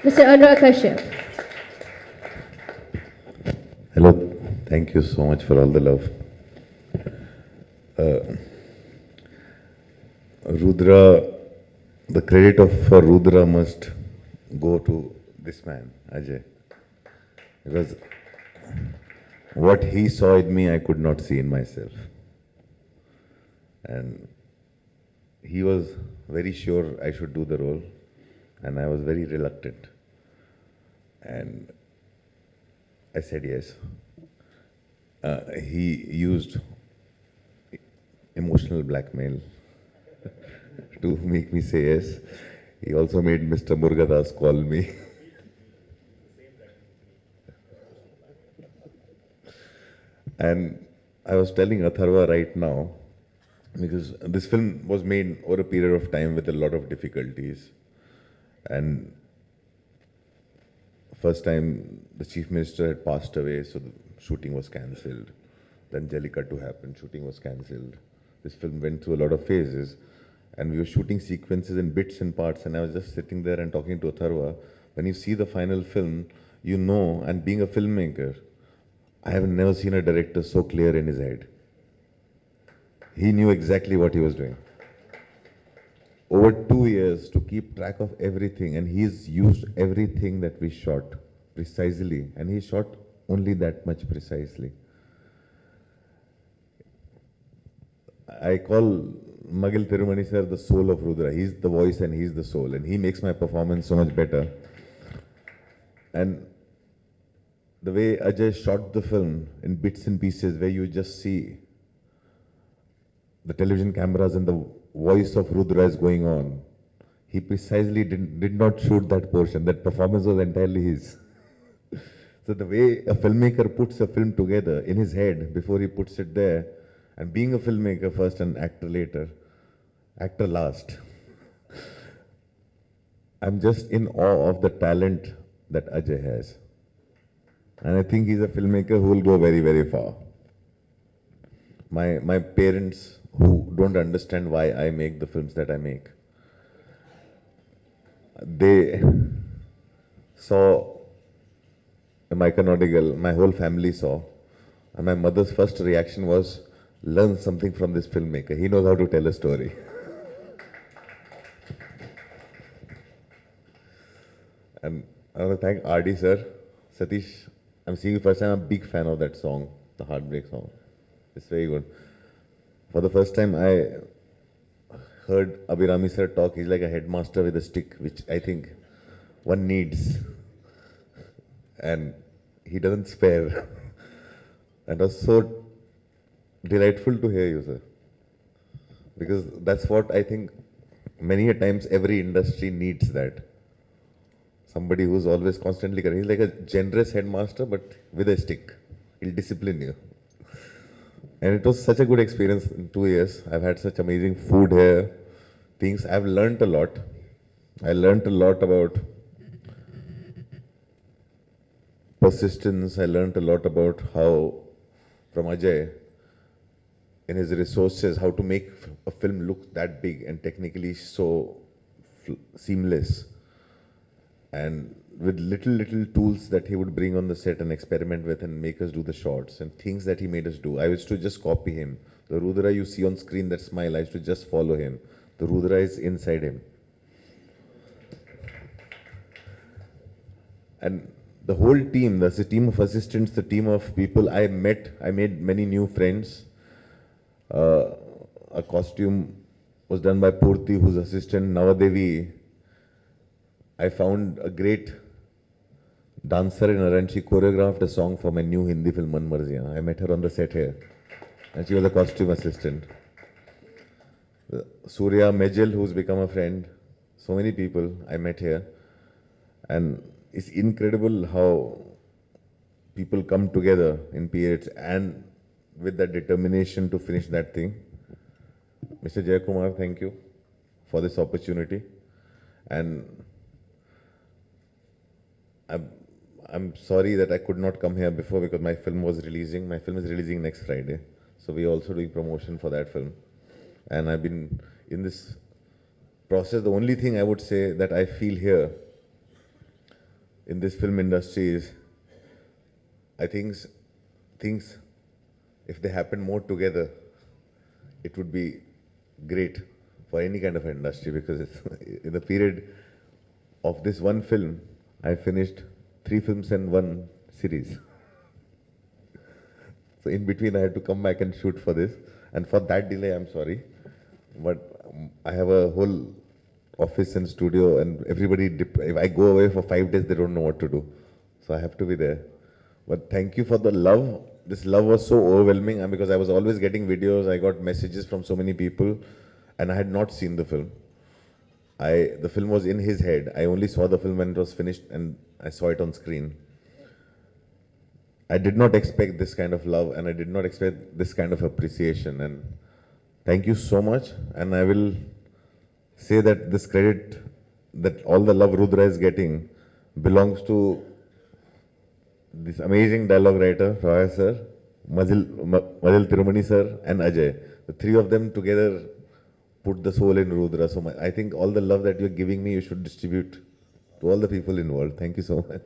Mr. Anurag Kashyap. Hello, thank you so much for all the love. Rudra, the credit for Rudra must go to this man, Ajay, because what he saw in me, I could not see in myself. And he was very sure I should do the role, and I was very reluctant. And I said yes. He used emotional blackmail to make me say yes. He also made Mr. Murgadas call me. And I was telling Atharva right now, because this film was made over a period of time with a lot of difficulties. And first time the chief minister had passed away, so the shooting was cancelled. Then Jallikattu happened, shooting was cancelled. This film went through a lot of phases, and we were shooting sequences in bits and parts, and I was just sitting there and talking to Atharva. When you see the final film, you know, and being a filmmaker, I have never seen a director so clear in his head. He knew exactly what he was doing. Over 2 years to keep track of everything, and he's used everything that we shot precisely, and he shot only that much precisely. I call Magil Tirumani sir the soul of Rudra. He's the voice and he's the soul, and he makes my performance so much better. And the way Ajay shot the film in bits and pieces, where you just see the television cameras and the voice of Rudra is going on, he precisely did not shoot that portion. That performance was entirely his. So the way a filmmaker puts a film together in his head before he puts it there, and being a filmmaker first and actor later, actor last, I'm just in awe of the talent that Ajay has. And I think he's a filmmaker who will go very, very far. My parents, who don't understand why I make the films that I make, they saw Micah Nodigal, my whole family saw, and my mother's first reaction was, learn something from this filmmaker. He knows how to tell a story. And I want to thank RD sir. Satish, I'm seeing you first time. I'm a big fan of that song, the Heartbreak song. It's very good. For the first time, I heard Abhirami sir talk. He's like a headmaster with a stick, which I think one needs. And he doesn't spare. And it was so delightful to hear you, sir. Because that's what I think many a times every industry needs that. Somebody who's always constantly correct. He's like a generous headmaster, but with a stick. He'll discipline you. And it was such a good experience in 2 years. I've had such amazing food here. Things I've learned a lot. I learned a lot about persistence. I learned a lot about how, from Ajay, in his resources, how to make a film look that big and technically so seamless. And with little tools that he would bring on the set and experiment with and make us do the shots and things that he made us do. I used to just copy him. The Rudra you see on screen, that smile, I used to just follow him. The Rudra is inside him. And the whole team, there's a team of assistants, the team of people I met, I made many new friends. A costume was done by Purti, whose assistant, Navadevi. I found a great dancer in Aran. She choreographed a song for my new Hindi film, Man Marziyan. I met her on the set here. And she was a costume assistant. Surya Mejel, who's become a friend. So many people I met here. And it's incredible how people come together in periods and with that determination to finish that thing. Mr. Jayakumar, thank you for this opportunity. And I'm sorry that I could not come here before because my film was releasing. My film is releasing next Friday. So we're also doing promotion for that film. And I've been in this process. The only thing I would say that I feel here in this film industry is, I think things, if they happen more together, it would be great for any kind of industry, because it's in the period of this one film, I finished 3 films and 1 series. So in between, I had to come back and shoot for this, and for that delay, I'm sorry. But I have a whole office and studio, and everybody, if I go away for 5 days, they don't know what to do. So I have to be there. But thank you for the love. This love was so overwhelming, and because I was always getting videos, I got messages from so many people, and I had not seen the film. The film was in his head. I only saw the film when it was finished, and I saw it on screen. I did not expect this kind of love, and I did not expect this kind of appreciation. And thank you so much. And I will say that this credit, that all the love Rudra is getting, belongs to this amazing dialogue writer, Roy sir, Madil Tirumani sir, and Ajay. The 3 of them together put the soul in Rudra. So I think all the love that you're giving me, you should distribute to all the people involved. Thank you so much.